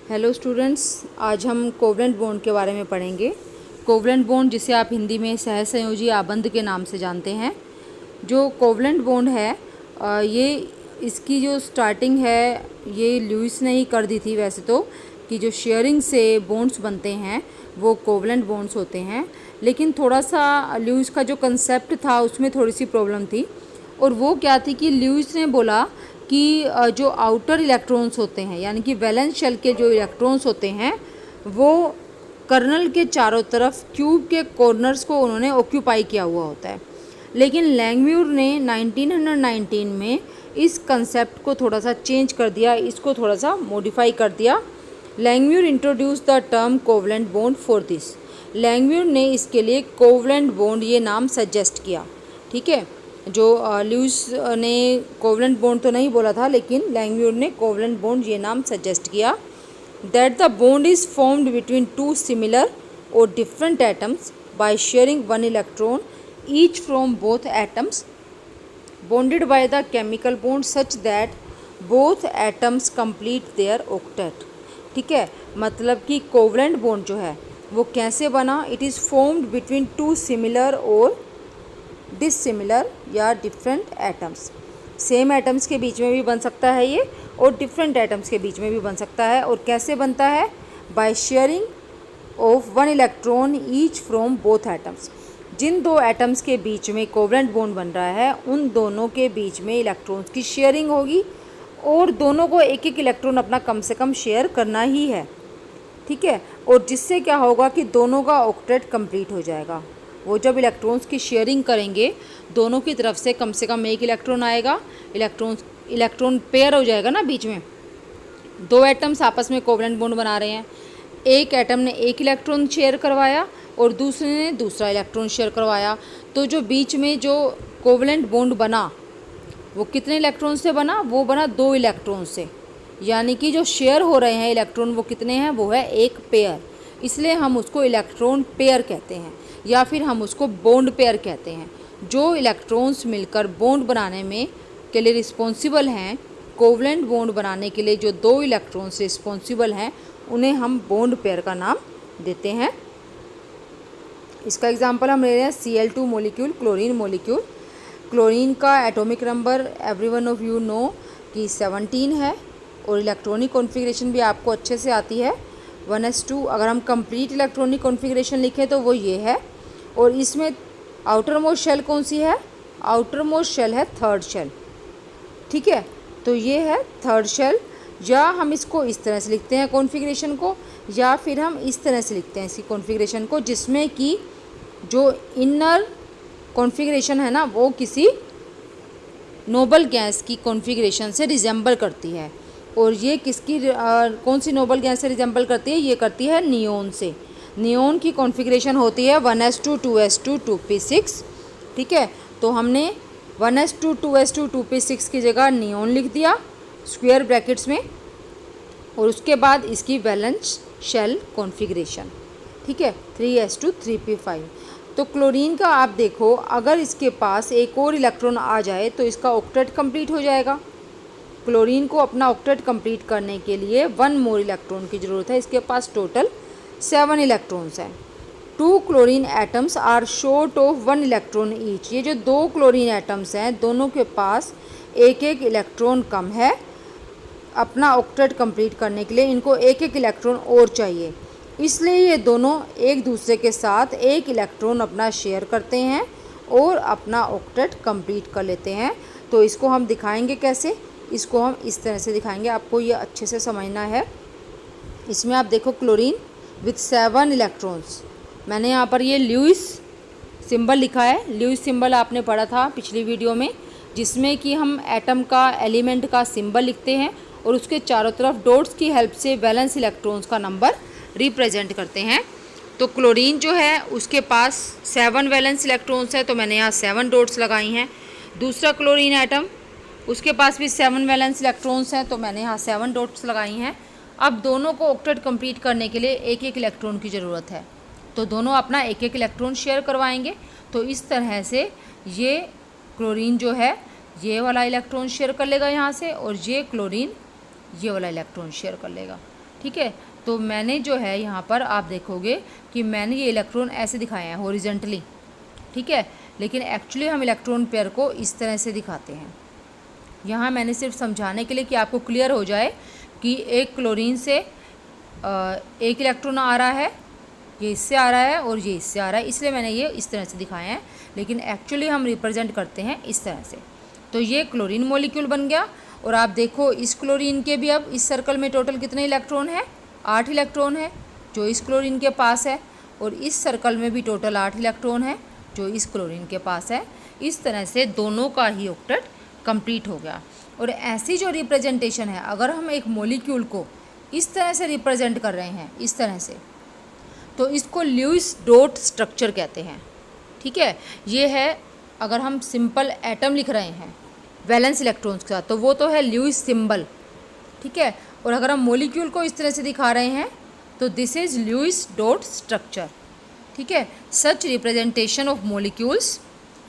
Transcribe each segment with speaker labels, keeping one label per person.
Speaker 1: Hello students, आज हम covalent bond के बारे में पढ़ेंगे। कोवलेंट बॉन्ड, जिसे आप हिंदी में सहसंयोजी आबंध के नाम से जानते हैं। जो कोवलेंट बॉन्ड है ये इसकी जो स्टार्टिंग है ये ल्यूइस ने ही कर दी थी वैसे तो, कि जो शेयरिंग से बॉन्ड्स बनते हैं वो कोवलेंट बॉन्ड्स होते हैं। लेकिन थोड़ा सा ल्यूइस का जो कंसेप्ट था उसमें थोड़ी सी प्रॉब्लम थी, और वो क्या थी कि ल्यूइस ने बोला कि जो आउटर इलेक्ट्रॉन्स होते हैं, यानी कि वैलेंस शेल के जो इलेक्ट्रॉन्स होते हैं वो कर्नल के चारों तरफ क्यूब के कॉर्नर्स को उन्होंने ऑक्यूपाई किया हुआ होता है। लेकिन लैंगम्यूर ने 1919 में इस कंसेप्ट को थोड़ा सा चेंज कर दिया, इसको थोड़ा सा मॉडिफाई कर दिया। Langmuir introduce the term covalent bond for this. Langmuir ने इसके लिए कोवलेंट बॉन्ड ये नाम सजेस्ट किया। ठीक है, जो ल्यूइस ने कोवलेंट बॉन्ड तो नहीं बोला था, लेकिन लैंगम्यूर ने कोवलेंट बॉन्ड ये नाम सजेस्ट किया। That the bond is formed between two similar और different atoms by sharing one electron each from both atoms, bonded by the chemical bond such that both atoms complete their octet। ठीक है, मतलब कि covalent bond जो है वो कैसे बना? It is formed between two similar और डिसिमिलर या डिफरेंट एटम्स। सेम एटम्स के बीच में भी बन सकता है ये, और डिफरेंट एटम्स के बीच में भी बन सकता है। और कैसे बनता है? By sharing of one electron each from both atoms. जिन दो एटम्स के बीच में कोवलेंट बॉन्ड बन रहा है उन दोनों के बीच में इलेक्ट्रॉन्स की शेयरिंग होगी, और दोनों को एक एक इलेक्ट्रॉन अपना कम से कम शेयर करना ही है। ठीक है, और जिससे क्या होगा कि दोनों का ऑक्टेट कंप्लीट हो जाएगा। वो जब इलेक्ट्रॉन्स की शेयरिंग करेंगे दोनों की तरफ से कम एक इलेक्ट्रॉन आएगा, इलेक्ट्रॉन पेयर हो जाएगा ना। बीच में दो एटम्स आपस में कोवलेंट बॉन्ड बना रहे हैं, एक एटम ने एक इलेक्ट्रॉन शेयर करवाया और दूसरे ने दूसरा इलेक्ट्रॉन शेयर करवाया, तो जो बीच में जो कोवलेंट बॉन्ड बना वो कितने इलेक्ट्रॉन से बना? वो बना दो इलेक्ट्रॉन से। यानी कि जो शेयर हो रहे हैं इलेक्ट्रॉन वो कितने हैं? वो है एक पेयर। इसलिए हम उसको इलेक्ट्रॉन पेयर कहते हैं, या फिर हम उसको बॉन्ड पेयर कहते हैं। जो इलेक्ट्रॉन्स मिलकर बॉन्ड बनाने में के लिए रिस्पॉन्सिबल हैं, कोवलेंट बॉन्ड बनाने के लिए जो दो इलेक्ट्रॉन्स रिस्पॉन्सिबल हैं उन्हें हम बॉन्ड पेयर का नाम देते हैं। इसका एग्जांपल हम ले रहे हैं Cl2 molecule, chlorine molecule. Chlorine का atomic number everyone of you know कि 17 है, और इलेक्ट्रॉनिक कॉन्फ़िगरेशन भी आपको अच्छे से आती है 1s2। अगर हम कंप्लीट इलेक्ट्रॉनिक कॉन्फ़िगरेशन लिखें तो वो ये है। और इसमें आउटर मोस्ट शेल कौन सी है? आउटर मोस्ट शेल है थर्ड शेल। ठीक है, तो ये है थर्ड शेल। या हम इसको इस तरह से लिखते हैं कॉन्फ़िगरेशन को, या फिर हम इस तरह से लिखते हैं इसकी कॉन्फ़िगरेशन को, जिसमें कि जो इनर कॉन्फ़िगरेशन है ना वो किसी नोबल गैस की कॉन्फ़िगरेशन से रिजेंबल करती है। और ये किसकी कौन सी नोबल गैस से रिजेंबल करती है? ये करती है नियोन से। नियोन की कॉन्फ़िगरेशन होती है 1s2 2s2 2p6। ठीक है, तो हमने 1s2 2s2 2p6 की जगह नियोन लिख दिया स्क्वायर ब्रैकेट्स में, और उसके बाद इसकी वैलेंस शेल कॉन्फ़िगरेशन। ठीक है, 3s2 3p5। तो क्लोरीन का आप देखो, अगर इसके पास एक और इलेक्ट्रॉन आ जाए तो इसका ऑक्टेट कंप्लीट हो जाएगा। क्लोरीन को अपना ऑक्टेट कंप्लीट करने के लिए वन मोर इलेक्ट्रॉन की ज़रूरत है। इसके पास टोटल 7 इलेक्ट्रॉन्स हैं। 2 chlorine atoms are short of 1 electron each. ये जो दो क्लोरीन एटम्स हैं दोनों के पास एक एक इलेक्ट्रॉन कम है। अपना ऑक्टेट कंप्लीट करने के लिए इनको एक एक इलेक्ट्रॉन और चाहिए, इसलिए ये दोनों एक दूसरे के साथ एक इलेक्ट्रॉन अपना शेयर करते हैं और अपना ऑक्टेट कंप्लीट कर लेते हैं। तो इसको हम दिखाएंगे कैसे? इसको हम इस तरह से दिखाएंगे, आपको ये अच्छे से समझना है। इसमें आप देखो क्लोरीन विथ 7 इलेक्ट्रॉन्स। मैंने यहाँ पर ये ल्यूइस सिंबल लिखा है। ल्यूइस सिंबल आपने पढ़ा था पिछली वीडियो में, जिसमें कि हम एटम का एलिमेंट का सिंबल लिखते हैं और उसके चारों तरफ डॉट्स की हेल्प से वैलेंस इलेक्ट्रॉन्स का नंबर रिप्रेजेंट करते हैं। तो क्लोरीन जो है उसके पास 7 वैलेंस इलेक्ट्रॉन्स है, तो मैंने यहाँ 7 डॉट्स लगाई हैं। दूसरा क्लोरीन एटम, उसके पास भी 7 वैलेंस इलेक्ट्रॉन्स हैं, तो मैंने यहाँ 7 डॉट्स लगाई हैं। अब दोनों को ऑक्टेट कंप्लीट करने के लिए एक एक इलेक्ट्रॉन की ज़रूरत है, तो दोनों अपना एक एक इलेक्ट्रॉन शेयर करवाएंगे। तो इस तरह से ये क्लोरीन जो है ये वाला इलेक्ट्रॉन शेयर कर लेगा यहाँ से, और ये क्लोरीन ये वाला इलेक्ट्रॉन शेयर कर लेगा। ठीक है। तो मैंने जो है यहाँ पर आप देखोगे कि मैंने ये इलेक्ट्रॉन ऐसे दिखाए हैं हॉरिजेंटली, ठीक है, लेकिन एक्चुअली हम इलेक्ट्रॉन पेयर को इस तरह से दिखाते हैं। यहाँ मैंने सिर्फ समझाने के लिए कि आपको क्लियर हो जाए कि एक क्लोरीन से एक इलेक्ट्रॉन आ रहा है, ये इससे आ रहा है और ये इससे आ रहा है, इसलिए मैंने ये इस तरह से दिखाए हैं, लेकिन एक्चुअली हम रिप्रेजेंट करते हैं इस तरह से। तो ये क्लोरीन मॉलिक्यूल बन गया। और आप देखो इस क्लोरीन के भी अब इस सर्कल में टोटल कितने इलेक्ट्रॉन है? 8 इलेक्ट्रॉन है जो इस क्लोरीन के पास है, और इस सर्कल में भी टोटल 8 इलेक्ट्रॉन है जो इस क्लोरीन के पास है। इस तरह से दोनों का ही ऑक्टेट कंप्लीट हो गया। और ऐसी जो रिप्रेजेंटेशन है, अगर हम एक मॉलिक्यूल को इस तरह से रिप्रेजेंट कर रहे हैं, इस तरह से, तो इसको ल्यूइस डॉट स्ट्रक्चर कहते हैं, ठीक है। ये है अगर हम सिंपल एटम लिख रहे हैं वैलेंस इलेक्ट्रॉन्स के साथ, तो वो तो है ल्यूइस सिंबल, ठीक है। और अगर हम मॉलिक्यूल को इस तरह से दिखा रहे हैं तो this is Lewis dot structure, ठीक है। Such representation of molecules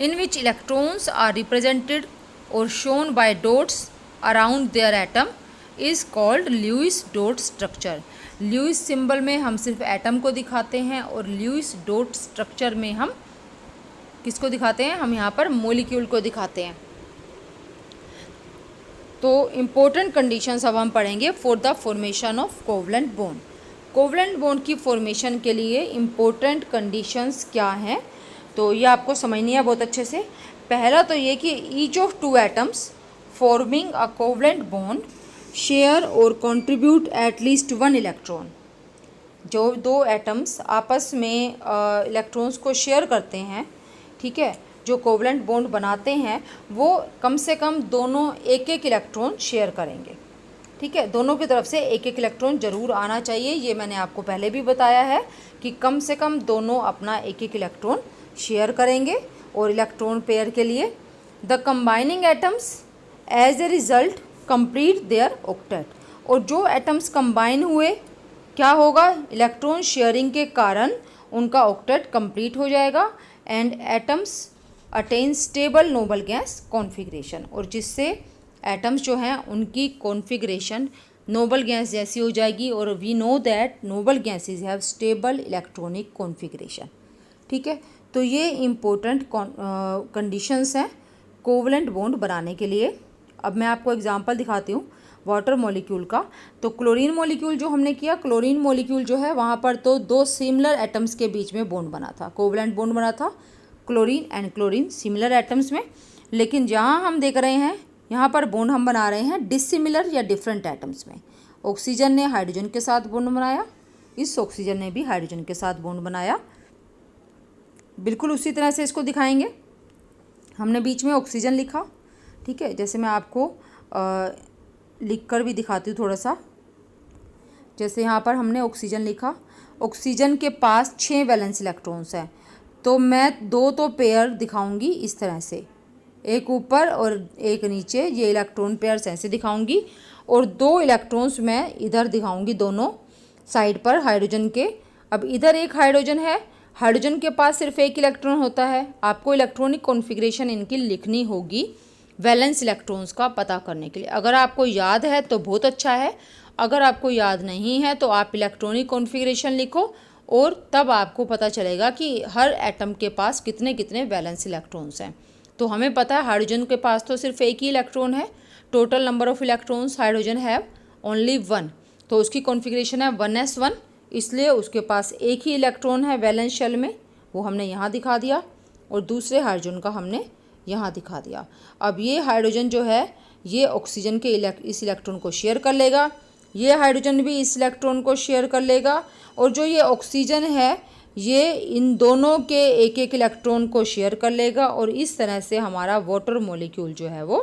Speaker 1: in which electrons are represented और shown by dots around their atom is called Lewis dot structure. Lewis symbol में हम सिर्फ एटम को दिखाते हैं और ल्यूइस डॉट स्ट्रक्चर में हम किसको दिखाते हैं? हम यहाँ पर मॉलिक्यूल को दिखाते हैं। तो इम्पोर्टेंट कंडीशंस अब हम पढ़ेंगे for the formation of covalent bond. Covalent bond की फॉर्मेशन के लिए इम्पोर्टेंट कंडीशंस क्या हैं, तो ये आपको समझनी है बहुत अच्छे से। पहला तो ये कि each of two atoms forming a covalent bond share और contribute at least one electron. जो दो एटम्स आपस में इलेक्ट्रॉन्स को शेयर करते हैं, ठीक है, जो कोवलेंट बॉन्ड बनाते हैं, वो कम से कम दोनों एक एक इलेक्ट्रॉन शेयर करेंगे, ठीक है। दोनों की तरफ से एक एक इलेक्ट्रॉन ज़रूर आना चाहिए। ये मैंने आपको पहले भी बताया है कि कम से कम दोनों अपना एक एक इलेक्ट्रॉन शेयर करेंगे। और इलेक्ट्रॉन पेयर के लिए the combining atoms as a result complete their octet. और जो एटम्स कंबाइन हुए, क्या होगा? इलेक्ट्रॉन शेयरिंग के कारण उनका ऑक्टेट कंप्लीट हो जाएगा। And atoms attain stable noble gas configuration, और जिससे एटम्स जो हैं उनकी कॉन्फ़िगरेशन नोबल गैस जैसी हो जाएगी। और we know that noble gases have stable electronic configuration, ठीक है। तो ये इम्पोर्टेंट कंडीशंस हैं कोवलेंट बॉन्ड बनाने के लिए। अब मैं आपको एग्जांपल दिखाती हूँ वाटर मॉलिक्यूल का। तो क्लोरीन मॉलिक्यूल जो हमने किया, क्लोरीन मॉलिक्यूल जो है वहाँ पर तो दो सिमिलर एटम्स के बीच में बॉन्ड बना था, कोवलेंट बॉन्ड बना था chlorine and chlorine similar atoms में। लेकिन जहाँ हम देख रहे हैं यहाँ पर बॉन्ड हम बना रहे हैं डिसिमिलर या डिफरेंट एटम्स में। ऑक्सीजन ने हाइड्रोजन के साथ बॉन्ड बनाया, इस ऑक्सीजन ने भी हाइड्रोजन के साथ बॉन्ड बनाया। बिल्कुल उसी तरह से इसको दिखाएंगे। हमने बीच में ऑक्सीजन लिखा, ठीक है, जैसे मैं आपको लिख कर भी दिखाती हूँ थोड़ा सा। जैसे यहाँ पर हमने ऑक्सीजन लिखा, ऑक्सीजन के पास 6 वैलेंस इलेक्ट्रॉन्स हैं, तो मैं दो तो पेयर दिखाऊंगी इस तरह से, एक ऊपर और एक नीचे, ये इलेक्ट्रॉन पेयर्स ऐसे दिखाऊंगी। और 2 इलेक्ट्रॉन्स मैं इधर दिखाऊंगी दोनों साइड पर हाइड्रोजन के। अब इधर एक हाइड्रोजन है, हाइड्रोजन के पास सिर्फ एक इलेक्ट्रॉन होता है। आपको इलेक्ट्रॉनिक कॉन्फ़िगरेशन इनकी लिखनी होगी वैलेंस इलेक्ट्रॉन्स का पता करने के लिए। अगर आपको याद है तो बहुत अच्छा है, अगर आपको याद नहीं है तो आप इलेक्ट्रॉनिक कॉन्फ़िगरेशन लिखो और तब आपको पता चलेगा कि हर एटम के पास कितने कितने वैलेंस इलेक्ट्रॉन्स हैं। तो हमें पता है हाइड्रोजन के पास तो सिर्फ एक ही इलेक्ट्रॉन है। Total number of electrons hydrogen have only 1, तो उसकी कॉन्फ़िगरेशन है 1s1, इसलिए उसके पास एक ही इलेक्ट्रॉन है वैलेंस शेल में, वो हमने यहाँ दिखा दिया, और दूसरे हाइड्रोजन का हमने यहाँ दिखा दिया। अब ये हाइड्रोजन जो है ये ऑक्सीजन के इस इलेक्ट्रॉन को शेयर कर लेगा, ये हाइड्रोजन भी इस इलेक्ट्रॉन को शेयर कर लेगा, और जो ये ऑक्सीजन है ये इन दोनों के एक एक इलेक्ट्रॉन को शेयर कर लेगा। और इस तरह से हमारा वाटर मॉलिक्यूल जो है वो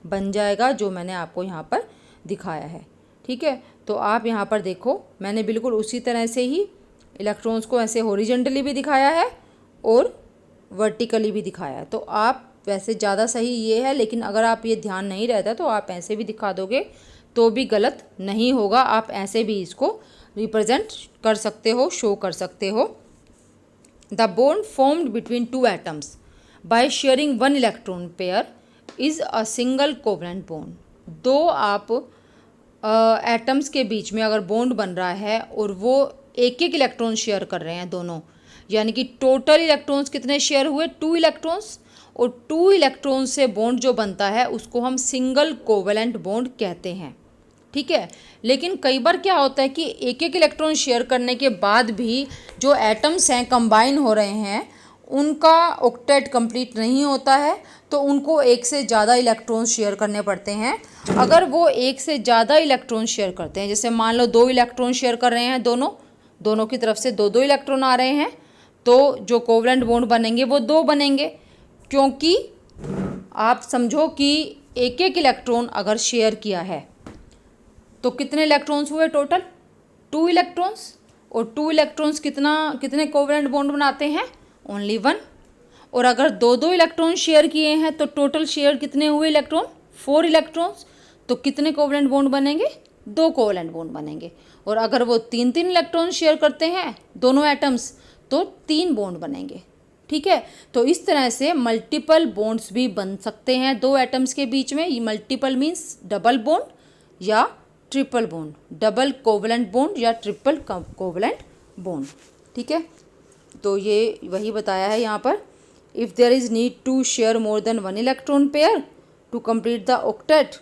Speaker 1: बन जाएगा, जो मैंने आपको यहाँ पर दिखाया है, ठीक है। तो आप यहाँ पर देखो, मैंने बिल्कुल उसी तरह से ही इलेक्ट्रॉन्स को ऐसे हॉरिजॉन्टली भी दिखाया है और वर्टिकली भी दिखाया है। तो आप वैसे ज़्यादा सही ये है, लेकिन अगर आप ये ध्यान नहीं रहता तो आप ऐसे भी दिखा दोगे तो भी गलत नहीं होगा। आप ऐसे भी इसको रिप्रेजेंट कर सकते हो, शो कर सकते हो। The bond formed between 2 atoms by sharing 1 electron pair is a single covalent bond. दो आप एटम्स के बीच में अगर बॉन्ड बन रहा है और वो एक एक इलेक्ट्रॉन शेयर कर रहे हैं दोनों, यानी कि टोटल इलेक्ट्रॉन्स कितने शेयर हुए, 2 इलेक्ट्रॉन्स, और 2 इलेक्ट्रॉन से बॉन्ड जो बनता है उसको हम सिंगल कोवेलेंट बॉन्ड कहते हैं। ठीक है, लेकिन कई बार क्या होता है कि एक एक इलेक्ट्रॉन शेयर करने के बाद भी जो एटम्स हैं कंबाइन हो रहे हैं उनका ऑक्टेट कंप्लीट नहीं होता है, तो उनको एक से ज़्यादा इलेक्ट्रॉन शेयर करने पड़ते हैं। अगर वो एक से ज़्यादा इलेक्ट्रॉन शेयर करते हैं, जैसे मान लो 2 इलेक्ट्रॉन शेयर कर रहे हैं, दोनों की तरफ से 2 इलेक्ट्रॉन आ रहे हैं, तो जो कोवलेंट बॉन्ड बनेंगे वो 2 बनेंगे, क्योंकि आप समझो कि एक एक इलेक्ट्रॉन अगर शेयर किया है तो कितने इलेक्ट्रॉन्स हुए टोटल, 2 इलेक्ट्रॉन्स, और 2 इलेक्ट्रॉन्स कितने कोवलेंट बॉन्ड बनाते हैं, ओनली 1। और अगर 2 इलेक्ट्रॉन शेयर किए हैं तो टोटल शेयर कितने हुए इलेक्ट्रॉन, 4 इलेक्ट्रॉन्स, तो कितने कोवलेंट बॉन्ड बनेंगे, 2 कोवलेंट बॉन्ड बनेंगे। और अगर वो 3 इलेक्ट्रॉन शेयर करते हैं दोनों एटम्स तो 3 बॉन्ड बनेंगे। ठीक है, तो इस तरह से मल्टीपल बॉन्ड्स भी बन सकते हैं 2 एटम्स के बीच में। मल्टीपल मीन्स डबल बॉन्ड या triple bond, double covalent bond या ट्रिपल कोवलेंट बॉन्ड। ठीक है, तो ये वही बताया है यहाँ पर, if there is need to share more than 1 electron pair to complete the octet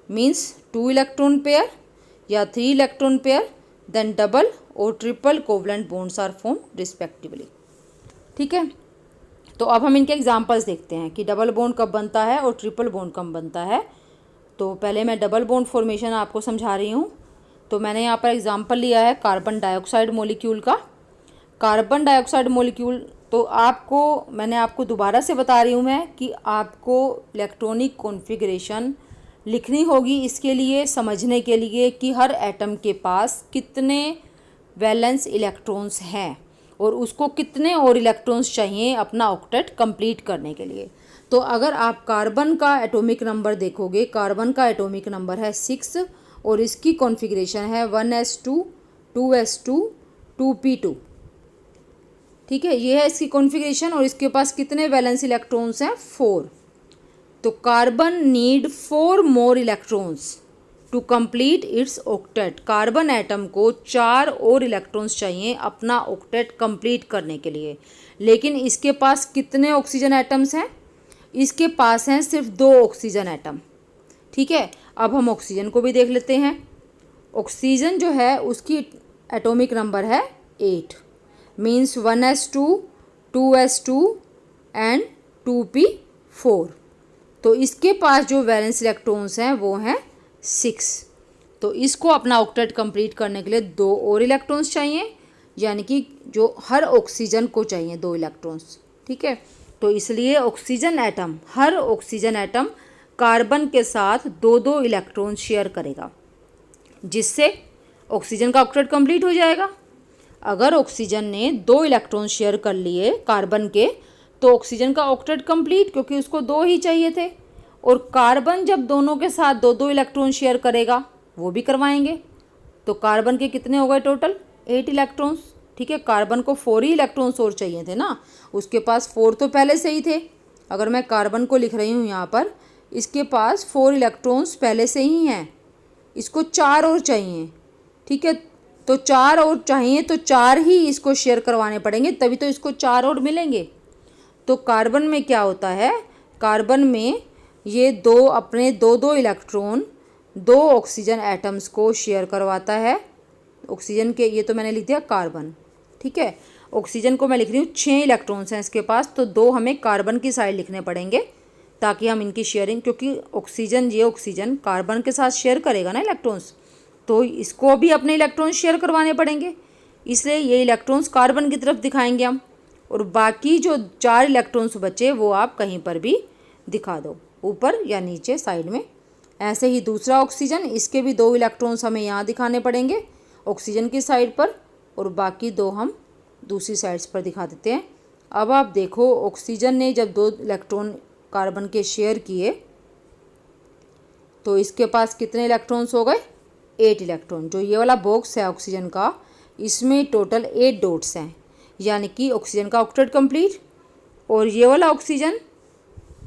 Speaker 1: means 2 electron pair या 3 इलेक्ट्रॉन पेयर, देन डबल और triple covalent bonds are form respectively. ठीक है, तो अब हम इनके एग्जांपल्स देखते हैं कि डबल बॉन्ड कब बनता है और ट्रिपल बॉन्ड कब बनता है। तो पहले मैं डबल बॉन्ड फॉर्मेशन आपको समझा रही हूँ। तो मैंने यहाँ पर एग्जांपल लिया है कार्बन डाइऑक्साइड मॉलिक्यूल का। कार्बन डाइऑक्साइड मॉलिक्यूल, तो मैंने आपको दोबारा से बता रही हूँ मैं कि आपको इलेक्ट्रॉनिक कॉन्फ़िगरेशन लिखनी होगी इसके लिए, समझने के लिए कि हर एटम के पास कितने वैलेंस इलेक्ट्रॉन्स हैं और उसको कितने और इलेक्ट्रॉन्स चाहिए अपना ऑक्टेट कंप्लीट करने के लिए। तो अगर आप कार्बन का एटॉमिक नंबर देखोगे, कार्बन का एटॉमिक नंबर है 6 और इसकी कॉन्फ़िगरेशन है 1s2 2s2 2p2। ठीक है, ये है इसकी कॉन्फ़िगरेशन और इसके पास कितने वैलेंस इलेक्ट्रॉन्स हैं, 4। तो carbon need 4 more electrons to complete its octet. Carbon atom को 4 और इलेक्ट्रॉन्स चाहिए अपना ऑक्टेट कंप्लीट करने के लिए, लेकिन इसके पास कितने ऑक्सीजन एटम्स हैं, इसके पास हैं सिर्फ 2 ऑक्सीजन एटम। ठीक है, अब हम ऑक्सीजन को भी देख लेते हैं। ऑक्सीजन जो है उसकी एटॉमिक नंबर है 8 means 1s2 2s2 and 2p4। तो इसके पास जो वैलेंस इलेक्ट्रॉन्स हैं वो हैं 6। तो इसको अपना ऑक्टेट कंप्लीट करने के लिए 2 और इलेक्ट्रॉन्स चाहिए, यानी कि जो हर ऑक्सीजन को चाहिए 2 इलेक्ट्रॉन्स। ठीक है, तो इसलिए हर ऑक्सीजन एटम कार्बन के साथ 2 इलेक्ट्रॉन शेयर करेगा, जिससे ऑक्सीजन का ऑक्टेट कंप्लीट हो जाएगा। अगर ऑक्सीजन ने 2 इलेक्ट्रॉन शेयर कर लिए कार्बन के तो ऑक्सीजन का ऑक्टेट कंप्लीट, क्योंकि उसको 2 ही चाहिए थे। और कार्बन जब दोनों के साथ 2 इलेक्ट्रॉन शेयर करेगा वो भी करवाएंगे, तो कार्बन के कितने हो गए टोटल, 8 इलेक्ट्रॉन्स। ठीक है, कार्बन को 4 ही इलेक्ट्रॉन्स और चाहिए थे ना, उसके पास 4 तो पहले से ही थे। अगर मैं कार्बन को लिख रही हूँ यहाँ पर, इसके पास 4 इलेक्ट्रॉन्स पहले से ही हैं, इसको 4 और चाहिए। ठीक है, तो 4 और चाहिए तो 4 ही इसको शेयर करवाने पड़ेंगे, तभी तो इसको 4 और मिलेंगे। तो कार्बन में क्या होता है, कार्बन में ये 2 अपने 2 इलेक्ट्रॉन 2 ऑक्सीजन एटम्स को शेयर करवाता है। ऑक्सीजन के, ये तो मैंने लिख दिया कार्बन। ठीक है, ऑक्सीजन को मैं लिख रही हूँ 6 इलेक्ट्रॉन्स हैं इसके पास, तो 2 हमें कार्बन की साइड लिखने पड़ेंगे ताकि हम इनकी शेयरिंग, क्योंकि ऑक्सीजन कार्बन के साथ शेयर करेगा ना इलेक्ट्रॉन्स, तो इसको भी अपने इलेक्ट्रॉन्स शेयर करवाने पड़ेंगे, इसलिए ये इलेक्ट्रॉन्स कार्बन की तरफ दिखाएंगे हम। और बाकी जो 4 इलेक्ट्रॉन्स बचे वो आप कहीं पर भी दिखा दो, ऊपर या नीचे साइड में। ऐसे ही दूसरा ऑक्सीजन, इसके भी 2 इलेक्ट्रॉन्स हमें यहाँ दिखाने पड़ेंगे ऑक्सीजन की साइड पर, और बाकी 2 हम दूसरी साइड्स पर दिखा देते हैं। अब आप देखो, ऑक्सीजन ने जब 2 इलेक्ट्रॉन कार्बन के शेयर किए तो इसके पास कितने इलेक्ट्रॉन्स हो गए, 8 इलेक्ट्रॉन। जो ये वाला बॉक्स है ऑक्सीजन का, इसमें टोटल 8 डॉट्स हैं, यानी कि ऑक्सीजन का ऑक्टेट कंप्लीट। और ये वाला ऑक्सीजन,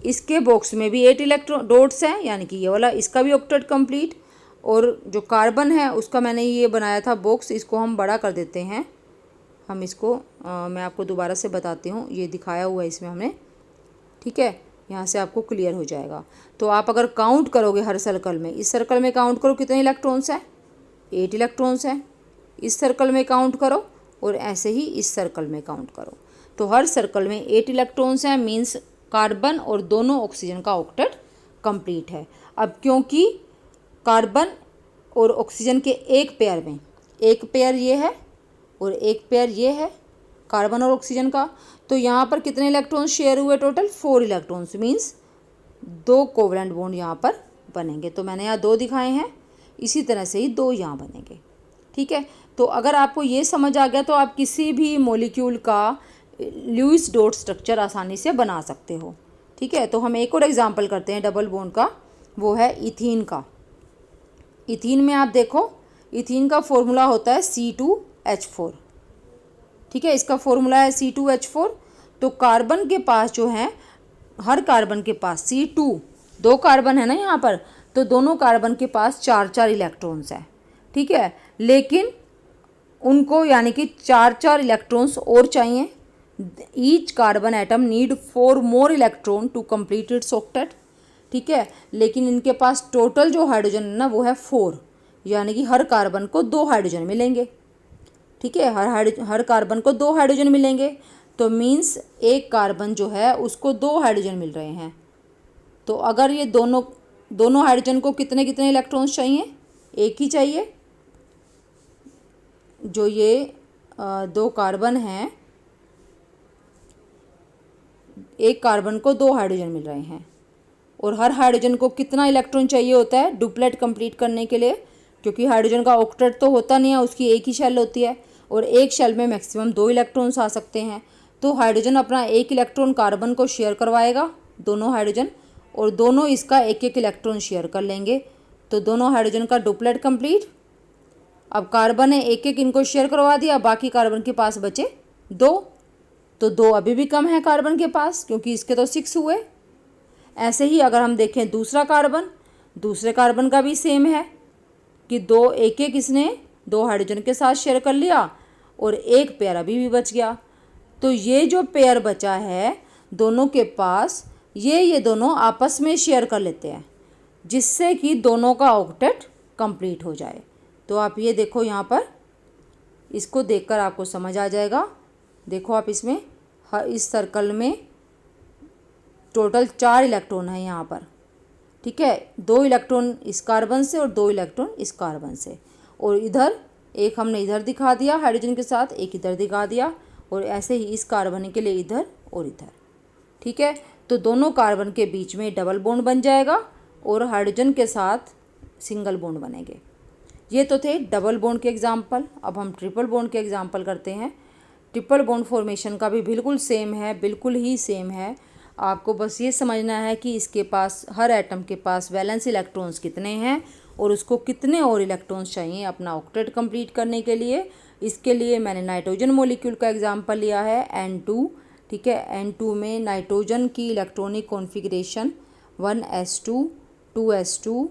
Speaker 1: इसके बॉक्स में भी 8 इलेक्ट्रॉन डॉट्स हैं, यानी कि ये वाला इसका भी ऑक्टेट कंप्लीट। और जो कार्बन है उसका मैंने ये बनाया था बॉक्स, इसको हम बड़ा कर देते हैं। हम इसको मैं आपको दोबारा से बताती हूँ, ये दिखाया हुआ है इसमें हमने, ठीक है। यहाँ से आपको क्लियर हो जाएगा। तो आप अगर काउंट करोगे हर सर्कल में, इस सर्कल में काउंट करो कितने इलेक्ट्रॉन्स हैं, 8 इलेक्ट्रॉन्स हैं। इस सर्कल में काउंट करो और ऐसे ही इस सर्कल में काउंट करो। तो हर सर्कल में 8 इलेक्ट्रॉन्स हैं, मीन्स कार्बन और दोनों ऑक्सीजन का ऑक्टेट कंप्लीट है। अब क्योंकि कार्बन और ऑक्सीजन के एक पेयर में, एक पेयर ये है और एक पेयर ये है कार्बन और ऑक्सीजन का, तो यहाँ पर कितने इलेक्ट्रॉन्स शेयर हुए, total 4 electrons, means 2 covalent bond यहाँ पर बनेंगे। तो मैंने यहाँ 2 दिखाए हैं, इसी तरह से ही 2 यहाँ बनेंगे, ठीक है। तो अगर आपको ये समझ आ गया तो आप किसी भी मॉलिक्यूल का लुईस डॉट स्ट्रक्चर आसानी से बना सकते हो, ठीक है। तो हम एक और एग्जांपल करते हैं डबल बॉन्ड का, वो है इथीन का। इथीन में आप देखो, इथीन का फॉर्मूला होता है C2H4, ठीक है। इसका फॉर्मूला है C2H4। तो कार्बन के पास जो है, हर कार्बन के पास C2, 2 कार्बन है ना यहाँ पर, तो दोनों कार्बन के पास 4-4 इलेक्ट्रॉन्स है, ठीक है। लेकिन उनको यानी कि 4-4 इलेक्ट्रॉन्स और चाहिए। Each carbon atom need 4 more electron to complete its octet, ठीक है। लेकिन इनके पास टोटल जो हाइड्रोजन है ना वो है 4, यानी कि हर कार्बन को 2 हाइड्रोजन मिलेंगे, ठीक है। हर कार्बन को 2 हाइड्रोजन मिलेंगे। तो मीन्स एक कार्बन जो है उसको 2 हाइड्रोजन मिल रहे हैं। तो अगर ये दोनों हाइड्रोजन को कितने कितने इलेक्ट्रॉन्स चाहिए, एक ही चाहिए। जो ये 2 कार्बन हैं, एक कार्बन को 2 हाइड्रोजन मिल रहे हैं और हर हाइड्रोजन को कितना इलेक्ट्रॉन चाहिए होता है डुप्लेट कंप्लीट करने के लिए, क्योंकि हाइड्रोजन का ऑक्टेट तो होता नहीं है, उसकी एक ही शेल होती है और एक शेल में मैक्सिमम 2 इलेक्ट्रॉन्स आ सकते हैं। तो हाइड्रोजन अपना 1 इलेक्ट्रॉन कार्बन को शेयर करवाएगा, दोनों हाइड्रोजन, और दोनों इसका 1-1 इलेक्ट्रॉन शेयर कर लेंगे। तो दोनों हाइड्रोजन का डुप्लेट कंप्लीट। अब कार्बन ने 1-1 इनको शेयर करवा दिया, बाकी कार्बन के पास बचे 2। तो 2 अभी भी कम है कार्बन के पास, क्योंकि इसके तो 6 हुए। ऐसे ही अगर हम देखें दूसरा कार्बन, दूसरे कार्बन का भी सेम है कि 1-1 इसने 2 हाइड्रोजन के साथ शेयर कर लिया और एक पेयर अभी भी बच गया। तो ये जो पेयर बचा है दोनों के पास, ये दोनों आपस में शेयर कर लेते हैं, जिससे कि दोनों का ऑक्टेट कंप्लीट हो जाए। तो आप ये देखो यहाँ पर, इसको देखकर आपको समझ आ जाएगा। देखो आप इसमें इस सर्कल में टोटल 4 इलेक्ट्रॉन है यहाँ पर, ठीक है। 2 इलेक्ट्रॉन इस कार्बन से और 2 इलेक्ट्रॉन इस कार्बन से, और इधर एक हमने इधर दिखा दिया हाइड्रोजन के साथ, एक इधर दिखा दिया, और ऐसे ही इस कार्बन के लिए इधर और इधर, ठीक है। तो दोनों कार्बन के बीच में डबल बॉन्ड बन जाएगा और हाइड्रोजन के साथ सिंगल बॉन्ड बनेंगे। ये तो थे डबल बॉन्ड के एग्जाम्पल। अब हम ट्रिपल बॉन्ड के एग्जाम्पल करते हैं। ट्रिपल बॉन्ड फॉर्मेशन का भी बिल्कुल सेम है, बिल्कुल ही सेम है। आपको बस ये समझना है कि इसके पास, हर एटम के पास वैलेंस इलेक्ट्रॉन्स कितने हैं और उसको कितने और इलेक्ट्रॉन्स चाहिए अपना ऑक्टेट कंप्लीट करने के लिए। इसके लिए मैंने नाइट्रोजन मॉलिक्यूल का एग्जांपल लिया है N2, ठीक है। N2 में नाइट्रोजन की electronic configuration 1s2 2s2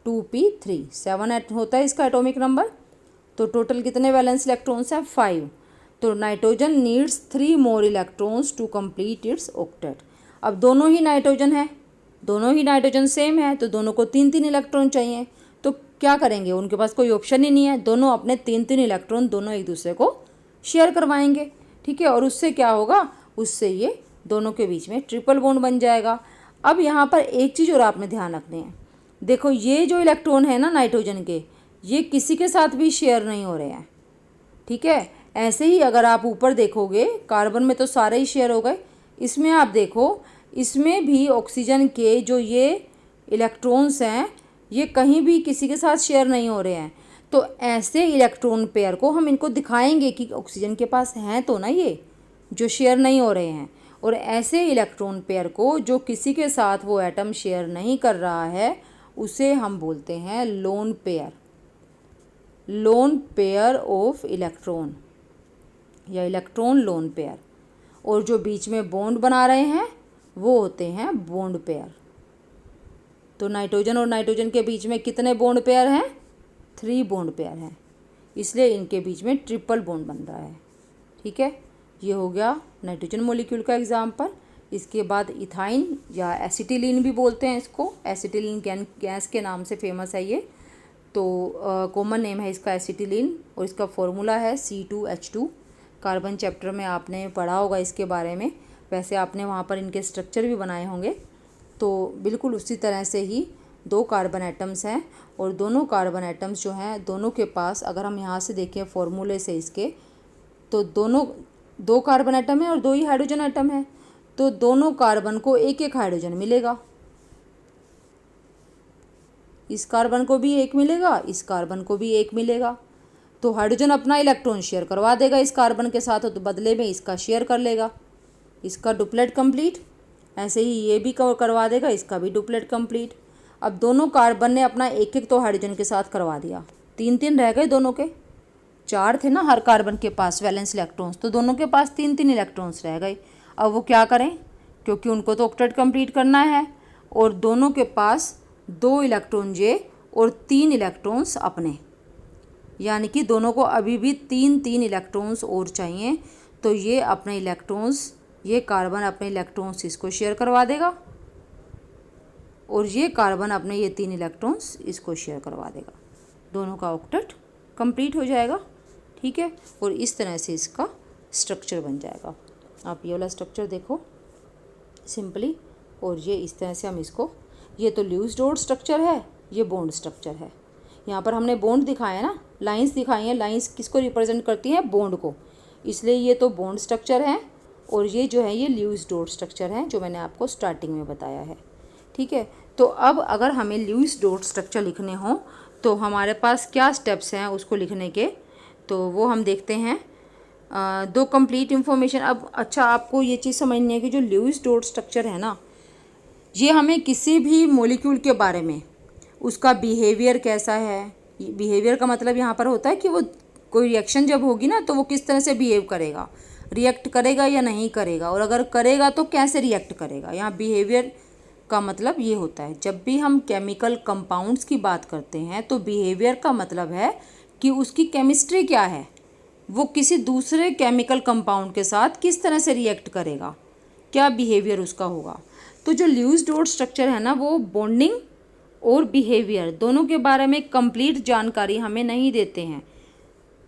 Speaker 1: 2p3 7 होता है इसका एटॉमिक नंबर। तो टोटल कितने वैलेंस इलेक्ट्रॉन्स हैं, 5। तो nitrogen needs 3 more electrons to complete its octet. अब दोनों ही नाइट्रोजन है, दोनों ही नाइट्रोजन सेम है, तो दोनों को 3-3 इलेक्ट्रॉन चाहिए। तो क्या करेंगे, उनके पास कोई ऑप्शन ही नहीं है, दोनों अपने 3-3 इलेक्ट्रॉन दोनों एक दूसरे को शेयर करवाएंगे, ठीक है। और उससे क्या होगा, उससे ये दोनों के बीच में ट्रिपल बॉन्ड बन जाएगा। अब यहाँ पर एक चीज़ और आपने ध्यान रखनी है, देखो ये जो इलेक्ट्रॉन है ना नाइट्रोजन के, ये किसी के साथ भी शेयर नहीं हो रहे हैं, ठीक है। ऐसे ही अगर आप ऊपर देखोगे, कार्बन में तो सारे ही शेयर हो गए, इसमें आप देखो, इसमें भी ऑक्सीजन के जो ये इलेक्ट्रॉन्स हैं ये कहीं भी किसी के साथ शेयर नहीं हो रहे हैं। तो ऐसे इलेक्ट्रॉन पेयर को हम इनको दिखाएंगे कि ऑक्सीजन के पास हैं तो ना ये जो शेयर नहीं हो रहे हैं, और ऐसे इलेक्ट्रॉन पेयर को जो किसी के साथ वो एटम शेयर नहीं कर रहा है उसे हम बोलते हैं lone pair, lone pair of electron या इलेक्ट्रॉन लोन पेयर। और जो बीच में बॉन्ड बना रहे हैं वो होते हैं बॉन्ड पेयर। तो नाइट्रोजन और नाइट्रोजन के बीच में कितने बॉन्ड पेयर हैं, 3 बॉन्ड पेयर हैं, इसलिए इनके बीच में ट्रिपल बॉन्ड बन रहा है। ठीक है, ये हो गया नाइट्रोजन मॉलिक्यूल का एग्जाम्पल। इसके बाद इथाइन या एसिटिलीन भी बोलते हैं इसको, एसिटिलीन गैस के नाम से फेमस है ये। तो कॉमन नेम है इसका एसिटिलीन और इसका फॉर्मूला है C2H2। कार्बन चैप्टर में आपने पढ़ा होगा इसके बारे में, वैसे आपने वहाँ पर इनके स्ट्रक्चर भी बनाए होंगे। तो बिल्कुल उसी तरह से ही 2 कार्बन एटम्स हैं और दोनों कार्बन एटम्स जो हैं दोनों के पास, अगर हम यहाँ से देखें फॉर्मूले से इसके, तो दोनों 2 कार्बन एटम है और 2 ही हाइड्रोजन एटम है, तो दोनों कार्बन को एक एक हाइड्रोजन मिलेगा। इस कार्बन को भी 1 मिलेगा, इस कार्बन को भी 1 मिलेगा। तो हाइड्रोजन अपना इलेक्ट्रॉन शेयर करवा देगा इस कार्बन के साथ, तो बदले में इसका शेयर कर लेगा, इसका डुप्लेट कंप्लीट। ऐसे ही ये भी करवा देगा, इसका भी डुप्लेट कंप्लीट। अब दोनों कार्बन ने अपना एक एक तो हाइड्रोजन के साथ करवा दिया, 3 रह गए दोनों के। 4 थे ना हर कार्बन के पास वैलेंस इलेक्ट्रॉन्स, तो दोनों के पास 3 इलेक्ट्रॉन्स रह गए। अब वो क्या करें, क्योंकि उनको तो ऑक्टेट कंप्लीट करना है और दोनों के पास 2 इलेक्ट्रॉन जे और 3 इलेक्ट्रॉन्स अपने, यानी कि दोनों को अभी भी 3 इलेक्ट्रॉन्स और चाहिए। तो ये अपने इलेक्ट्रॉन्स, ये कार्बन अपने इलेक्ट्रॉन्स इसको शेयर करवा देगा और ये कार्बन अपने ये 3 इलेक्ट्रॉन्स इसको शेयर करवा देगा, दोनों का ऑक्टेट कंप्लीट हो जाएगा। ठीक है, और इस तरह से इसका स्ट्रक्चर बन जाएगा। आप ये वाला स्ट्रक्चर देखो सिंपली, और ये इस तरह से हम इसको, ये तो ल्यूइस डॉट स्ट्रक्चर है, ये बॉन्ड स्ट्रक्चर है। यहाँ पर हमने बॉन्ड दिखाया ना, लाइंस दिखाई हैं, लाइंस किसको रिप्रेजेंट करती हैं, बॉन्ड को, इसलिए ये तो बॉन्ड स्ट्रक्चर है और ये जो है ये ल्यूइस डॉट स्ट्रक्चर है जो मैंने आपको स्टार्टिंग में बताया है। ठीक है, तो अब अगर हमें ल्यूइस डॉट स्ट्रक्चर लिखने हों तो हमारे पास क्या स्टेप्स हैं उसको लिखने के, तो वो हम देखते हैं। 2 कंप्लीट इन्फॉर्मेशन। अब अच्छा, आपको ये चीज़ समझनी है कि जो ल्यूइस डॉट स्ट्रक्चर है ना, ये हमें किसी भी मॉलिक्यूल के बारे में, उसका बिहेवियर कैसा है, बिहेवियर का मतलब यहाँ पर होता है कि वो कोई रिएक्शन जब होगी ना तो वो किस तरह से बिहेव करेगा, रिएक्ट करेगा या नहीं करेगा, और अगर करेगा तो कैसे रिएक्ट करेगा। यहाँ बिहेवियर का मतलब ये होता है, जब भी हम केमिकल कंपाउंड्स की बात करते हैं तो बिहेवियर का मतलब है कि उसकी केमिस्ट्री क्या है, वो किसी दूसरे केमिकल कंपाउंड के साथ किस तरह से रिएक्ट करेगा, क्या बिहेवियर उसका होगा। तो जो ल्यूइस डॉट स्ट्रक्चर है ना, वो बॉन्डिंग और बिहेवियर दोनों के बारे में कंप्लीट जानकारी हमें नहीं देते हैं।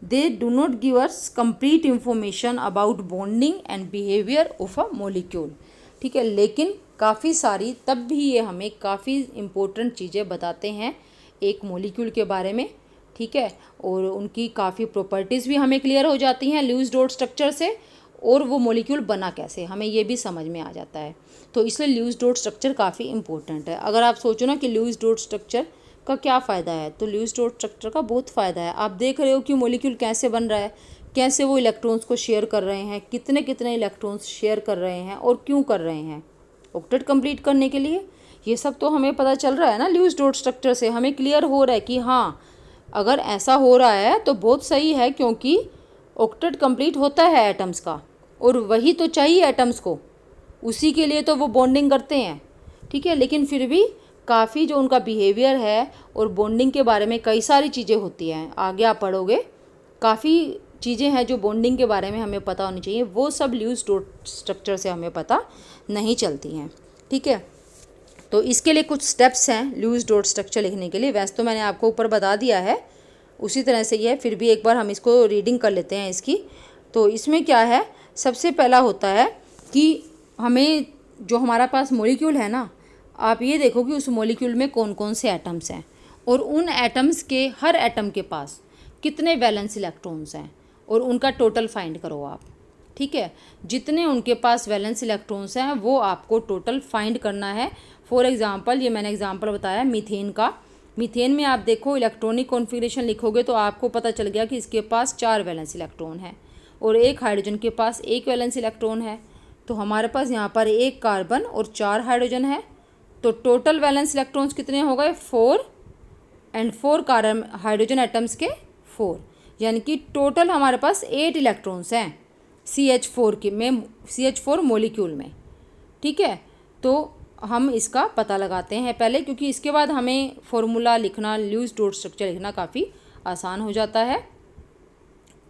Speaker 1: They do not give us complete information about bonding and behaviour of a molecule. ठीक है, लेकिन काफ़ी सारी, तब भी ये हमें काफ़ी इम्पोर्टेंट चीज़ें बताते हैं एक मॉलिक्यूल के बारे में। ठीक है, और उनकी काफ़ी प्रॉपर्टीज़ भी हमें क्लियर हो जाती हैं ल्यूइस डॉट स्ट्रक्चर से, और वो मॉलिक्यूल बना कैसे हमें ये भी समझ में आ जाता है। तो इसलिए ल्यूइस डॉट स्ट्रक्चर काफ़ी इंपॉर्टेंट है। अगर आप सोचो ना कि ल्यूइस डॉट स्ट्रक्चर का क्या फ़ायदा है, तो ल्यूइस डॉट स्ट्रक्चर का बहुत फ़ायदा है। आप देख रहे हो कि मॉलिक्यूल कैसे बन रहा है, कैसे वो इलेक्ट्रॉन्स को शेयर कर रहे हैं, कितने कितने इलेक्ट्रॉन्स शेयर कर रहे हैं और क्यों कर रहे हैं, ऑक्टेट कंप्लीट करने के लिए। ये सब तो हमें पता चल रहा है ना ल्यूइस डॉट स्ट्रक्चर से, हमें क्लियर हो रहा है कि हाँ, अगर ऐसा हो रहा है तो बहुत सही है, क्योंकि ऑक्टेट कंप्लीट होता है एटम्स का, और वही तो चाहिए एटम्स को, उसी के लिए तो वो बॉन्डिंग करते हैं। ठीक है, लेकिन फिर भी काफ़ी जो उनका बिहेवियर है और बॉन्डिंग के बारे में कई सारी चीज़ें होती हैं, आगे आप पढ़ोगे, काफ़ी चीज़ें हैं जो बॉन्डिंग के बारे में हमें पता होनी चाहिए, वो सब ल्यूइस डॉट स्ट्रक्चर से हमें पता नहीं चलती हैं। ठीक है, तो इसके लिए कुछ स्टेप्स हैं ल्यूइस डॉट स्ट्रक्चर लिखने के लिए। वैसे तो मैंने आपको ऊपर बता दिया है, उसी तरह से ये है, फिर भी एक बार हम इसको रीडिंग कर लेते हैं इसकी। तो इसमें क्या है, सबसे पहला होता है कि हमें जो हमारा पास मॉलिक्यूल है ना, आप ये देखो कि उस मॉलिक्यूल में कौन कौन से एटम्स हैं और उन एटम्स के हर एटम के पास कितने वैलेंस इलेक्ट्रॉन्स हैं और उनका टोटल फाइंड करो आप। ठीक है, जितने उनके पास वैलेंस इलेक्ट्रॉन्स हैं वो आपको टोटल फाइंड करना है। फॉर एग्जांपल, ये मैंने एग्जांपल बताया मीथेन का। मीथेन में आप देखो इलेक्ट्रॉनिक कॉन्फ़िगरेशन लिखोगे तो आपको पता चल गया कि इसके पास 4 वैलेंस इलेक्ट्रॉन है और एक हाइड्रोजन के पास 1 वैलेंस इलेक्ट्रॉन है। तो हमारे पास यहाँ पर 1 कार्बन और 4 हाइड्रोजन है, तो टोटल वैलेंस इलेक्ट्रॉन्स कितने हो गए, 4 एंड 4 कार्बन हाइड्रोजन एटम्स के 4, यानी कि टोटल हमारे पास 8 इलेक्ट्रॉन्स हैं CH4 मॉलिक्यूल में। ठीक है, तो हम इसका पता लगाते हैं पहले, क्योंकि इसके बाद हमें फॉर्मूला लिखना, ल्यूइस डॉट स्ट्रक्चर लिखना काफ़ी आसान हो जाता है।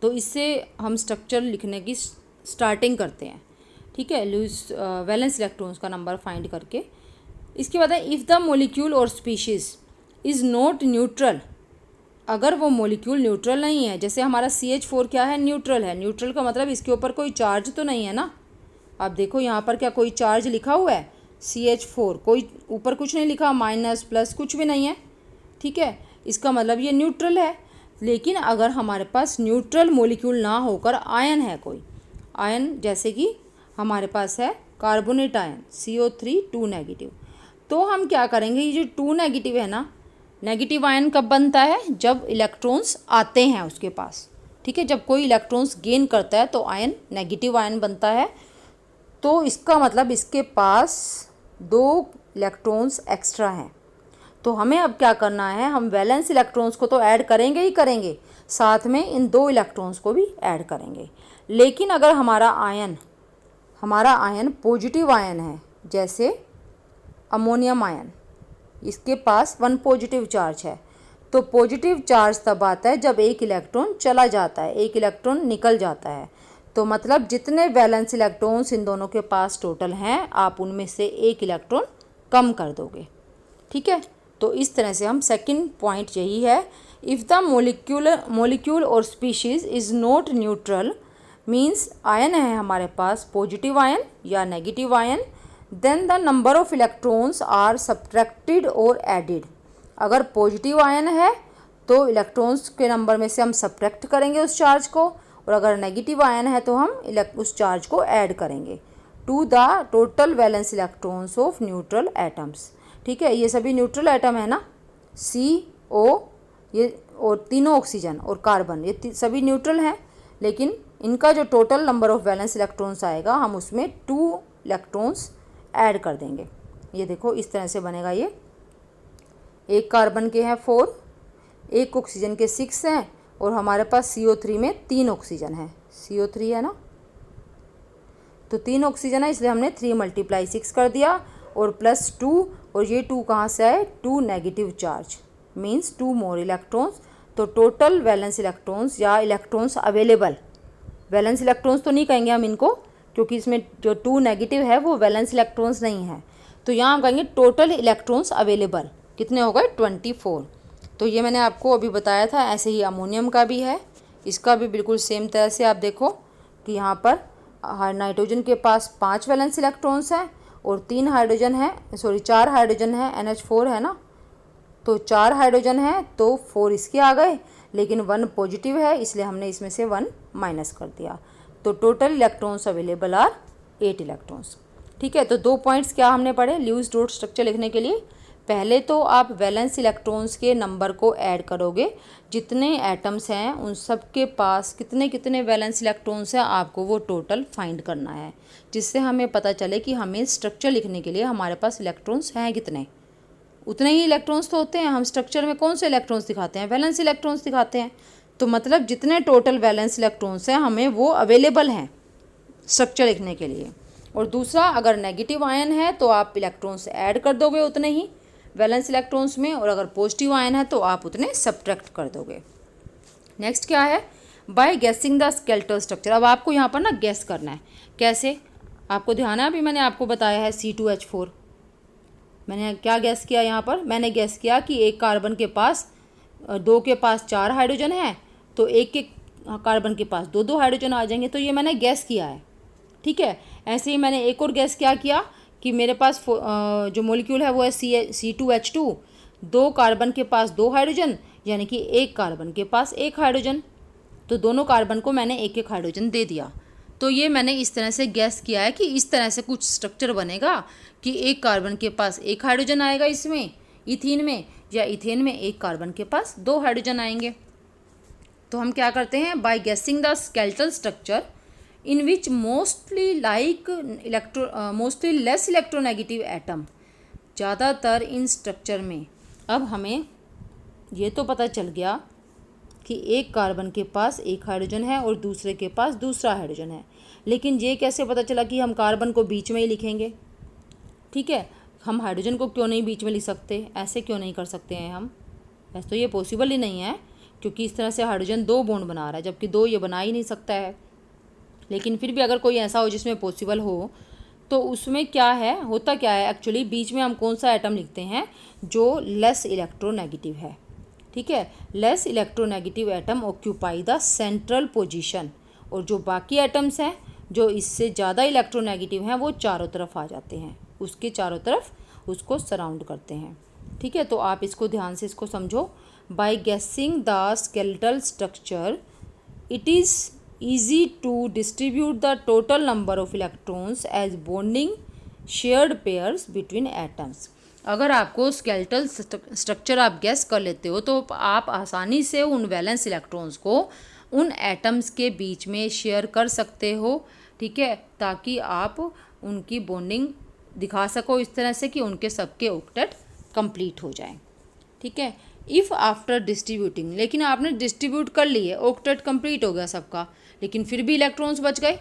Speaker 1: तो इससे हम स्ट्रक्चर लिखने की स्टार्टिंग करते हैं, ठीक है, लूज वैलेंस इलेक्ट्रॉन्स का नंबर फाइंड करके। इसके बाद है इफ़ द मोलिक्यूल और स्पीशीज़ इज़ नॉट न्यूट्रल, अगर वो मोलिक्यूल न्यूट्रल नहीं है, जैसे हमारा CH4 क्या है, न्यूट्रल है। न्यूट्रल का मतलब इसके ऊपर कोई चार्ज तो नहीं है ना। आप देखो यहाँ पर क्या कोई चार्ज लिखा हुआ है, CH4, कोई ऊपर कुछ नहीं लिखा, माइनस प्लस कुछ भी नहीं है, ठीक है, इसका मतलब ये न्यूट्रल है। लेकिन अगर हमारे पास न्यूट्रल मोलिक्यूल ना होकर आयन है, कोई आयन, जैसे कि हमारे पास है कार्बोनेट आयन CO3 2 नेगेटिव, तो हम क्या करेंगे, ये जो 2 नेगेटिव है ना, नेगेटिव आयन कब बनता है, जब इलेक्ट्रॉन्स आते हैं उसके पास, ठीक है, जब कोई इलेक्ट्रॉन्स गेन करता है तो आयन नेगेटिव आयन बनता है। तो इसका मतलब इसके पास 2 इलेक्ट्रॉन्स एक्स्ट्रा हैं। तो हमें अब क्या करना है, हम वैलेंस इलेक्ट्रॉन्स को तो ऐड करेंगे ही करेंगे, साथ में इन 2 इलेक्ट्रॉन्स को भी ऐड करेंगे। लेकिन अगर हमारा आयन पॉजिटिव आयन है, जैसे अमोनियम आयन, इसके पास 1 पॉजिटिव चार्ज है, तो पॉजिटिव चार्ज तब आता है जब एक इलेक्ट्रॉन चला जाता है, एक इलेक्ट्रॉन निकल जाता है। तो मतलब जितने वैलेंस इलेक्ट्रॉन्स इन दोनों के पास टोटल हैं, आप उनमें से एक इलेक्ट्रॉन कम कर दोगे, ठीक है। तो इस तरह से हम सेकंड पॉइंट यही है, इफ़ द मोलिक्यूल और species is not neutral, means ion है हमारे पास पॉजिटिव आयन या negative ion, then the number of electrons are subtracted और एडिड। अगर पॉजिटिव आयन है तो इलेक्ट्रॉन्स के नंबर में से हम सब्ट्रैक्ट करेंगे उस चार्ज को, और अगर नेगेटिव आयन है तो हम उस चार्ज को ऐड करेंगे to the total valence electrons of neutral atoms, ठीक है। ये सभी न्यूट्रल एटम है ना, CO, ये और तीनों ऑक्सीजन और कार्बन, ये सभी न्यूट्रल हैं, लेकिन इनका जो total number of valence electrons आएगा, हम उसमें 2 इलेक्ट्रॉन्स ऐड कर देंगे। ये देखो इस तरह से बनेगा। ये एक कार्बन के हैं 4, एक ऑक्सीजन के 6 हैं, और हमारे पास CO3 में 3 ऑक्सीजन है, CO3 है ना, तो 3 ऑक्सीजन है, इसलिए हमने 3 × 6 कर दिया, और +2, और ये 2 कहाँ से आए, 2 नेगेटिव चार्ज, मीन्स 2 मोर इलेक्ट्रॉन्स। तो टोटल वैलेंस इलेक्ट्रॉन्स या इलेक्ट्रॉन्स अवेलेबल, वैलेंस इलेक्ट्रॉन्स तो नहीं कहेंगे हम इनको, क्योंकि इसमें जो 2 नेगेटिव है वो वैलेंस इलेक्ट्रॉन्स नहीं है, तो यहाँ हम कहेंगे टोटल इलेक्ट्रॉन्स अवेलेबल कितने हो गए, 24। तो ये मैंने आपको अभी बताया था। ऐसे ही अमोनियम का भी है, इसका भी बिल्कुल सेम तरह से आप देखो कि यहाँ पर नाइट्रोजन के पास 5 वैलेंस इलेक्ट्रॉन्स हैं और 3 हाइड्रोजन है, 4 हाइड्रोजन है, NH4 है ना, तो 4 हाइड्रोजन है तो 4 इसके आ गए, लेकिन 1 पॉजिटिव है, इसलिए हमने इसमें से 1 माइनस कर दिया। तो total electrons available are 8 electrons, ठीक है। तो 2 पॉइंट्स क्या हमने पढ़े ल्यूज डॉट स्ट्रक्चर लिखने के लिए। पहले तो आप वैलेंस इलेक्ट्रॉन्स के नंबर को ऐड करोगे, जितने एटम्स हैं उन सब के पास कितने कितने वैलेंस इलेक्ट्रॉन्स हैं, आपको वो टोटल फाइंड करना है, जिससे हमें पता चले कि हमें स्ट्रक्चर लिखने के लिए हमारे पास इलेक्ट्रॉन्स हैं कितने। उतने ही इलेक्ट्रॉन्स तो होते हैं, हम स्ट्रक्चर में कौन से इलेक्ट्रॉन्स दिखाते हैं, वैलेंस इलेक्ट्रॉन्स दिखाते हैं। तो मतलब जितने टोटल वैलेंस इलेक्ट्रॉन्स हैं हमें वो अवेलेबल हैं स्ट्रक्चर लिखने के लिए। और दूसरा, अगर नेगेटिव आयन है तो आप इलेक्ट्रॉन्स ऐड कर दोगे उतने ही वैलेंस इलेक्ट्रॉन्स में, और अगर पॉजिटिव आयन है तो आप उतने सब्ट्रैक्ट कर दोगे। नेक्स्ट क्या है, bye guessing the skeletal structure. अब आपको यहाँ पर ना गेस करना है, कैसे, आपको ध्यान है, अभी मैंने आपको बताया है C2H4, मैंने क्या गैस किया यहाँ पर, मैंने गैस किया कि एक कार्बन के पास 2 के पास 4 हाइड्रोजन है, तो एक एक कार्बन के पास 2 2 हाइड्रोजन आ जाएंगे, तो ये मैंने गैस किया है, ठीक है। ऐसे ही मैंने एक और गैस क्या किया कि मेरे पास जो मॉलिक्यूल है वो है C2H2, 2 कार्बन के पास 2 हाइड्रोजन, यानी कि एक कार्बन के पास 1 हाइड्रोजन, तो दोनों कार्बन को मैंने एक एक हाइड्रोजन दे दिया। तो ये मैंने इस तरह से गैस किया है कि इस तरह से कुछ स्ट्रक्चर बनेगा कि एक कार्बन के पास 1 हाइड्रोजन आएगा इसमें इथीन में, या इथेन में एक कार्बन के पास 2 हाइड्रोजन आएंगे। तो हम क्या करते हैं, by guessing the skeletal structure in which mostly less electronegative atom, ज़्यादातर इन स्ट्रक्चर में। अब हमें ये तो पता चल गया कि एक कार्बन के पास 1 हाइड्रोजन है और दूसरे के पास दूसरा हाइड्रोजन है, लेकिन ये कैसे पता चला कि हम कार्बन को बीच में ही लिखेंगे, ठीक है। हम हाइड्रोजन को क्यों नहीं बीच में लिख सकते, ऐसे क्यों नहीं कर सकते हैं हम, वैसे तो ये पॉसिबल ही नहीं है, क्योंकि इस तरह से हाइड्रोजन 2 बॉन्ड बना रहा है, जबकि 2 ये बना ही नहीं सकता है। लेकिन फिर भी अगर कोई ऐसा हो जिसमें पॉसिबल हो, तो उसमें क्या है, होता क्या है एक्चुअली, बीच में हम कौन सा एटम लिखते हैं जो लेस इलेक्ट्रोनेगेटिव है। ठीक है, less electronegative atom occupy the central position, और जो बाकी एटम्स हैं जो इससे ज़्यादा इलेक्ट्रोनेगेटिव हैं वो चारों तरफ आ जाते हैं, उसके चारों तरफ उसको सराउंड करते हैं। ठीक है, तो आप इसको ध्यान से इसको समझो। By guessing the skeletal structure it is easy to distribute the total number of electrons as bonding shared pairs between atoms। अगर आपको स्केलेटल स्ट्रक्चर आप गैस कर लेते हो तो आप आसानी से उन वैलेंस इलेक्ट्रॉन्स को उन एटम्स के बीच में शेयर कर सकते हो। ठीक है, ताकि आप उनकी बॉन्डिंग दिखा सको इस तरह से कि उनके सबके ऑक्टेट कंप्लीट हो जाए। ठीक है, इफ़ आफ्टर डिस्ट्रीब्यूटिंग, लेकिन आपने डिस्ट्रीब्यूट कर लिए, ऑक्टेट कंप्लीट हो गया सबका, लेकिन फिर भी इलेक्ट्रॉन्स बच गए,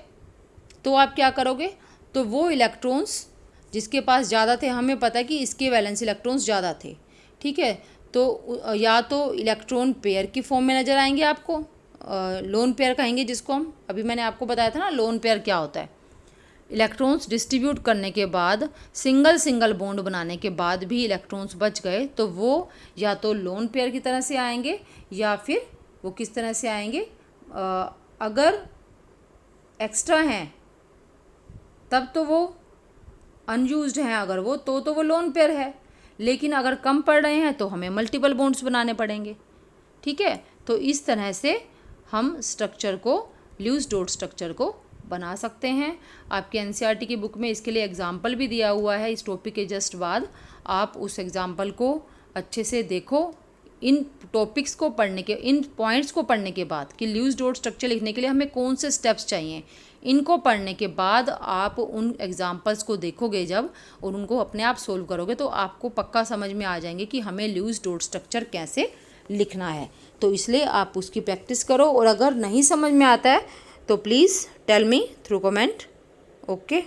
Speaker 1: तो आप क्या करोगे, तो वो इलेक्ट्रॉन्स जिसके पास ज़्यादा थे, हमें पता है कि इसके वैलेंस इलेक्ट्रॉन्स ज़्यादा थे। ठीक है, तो या तो इलेक्ट्रॉन पेयर की फॉर्म में नज़र आएंगे आपको, लोन पेयर कहेंगे जिसको हम, अभी मैंने आपको बताया था ना लोन पेयर क्या होता है। इलेक्ट्रॉन्स डिस्ट्रीब्यूट करने के बाद सिंगल सिंगल बॉन्ड बनाने के बाद भी इलेक्ट्रॉन्स बच गए, तो वो या तो लोन पेयर की तरह से आएंगे या फिर वो किस तरह से आएंगे, अगर एक्स्ट्रा हैं तब तो वो अनयूज्ड हैं, अगर वो तो वो लोन पेयर है, लेकिन अगर कम पड़ रहे हैं तो हमें मल्टीपल बॉन्ड्स बनाने पड़ेंगे। ठीक है, तो इस तरह से हम स्ट्रक्चर को, ल्यूइस डॉट स्ट्रक्चर को बना सकते हैं। आपके एनसीईआरटी की बुक में इसके लिए एग्जाम्पल भी दिया हुआ है, इस टॉपिक के जस्ट बाद आप उस एग्जाम्पल को अच्छे से देखो। इन टॉपिक्स को पढ़ने के, इन पॉइंट्स को पढ़ने के बाद कि ल्यूइस डॉट स्ट्रक्चर लिखने के लिए हमें कौन से स्टेप्स चाहिए, इनको पढ़ने के बाद आप उन एग्जाम्पल्स को देखोगे जब, और उनको अपने आप सोल्व करोगे, तो आपको पक्का समझ में आ जाएंगे कि हमें ल्यूइस डॉट स्ट्रक्चर कैसे लिखना है। तो इसलिए आप उसकी प्रैक्टिस करो, और अगर नहीं समझ में आता है तो please tell me through comment. Okay.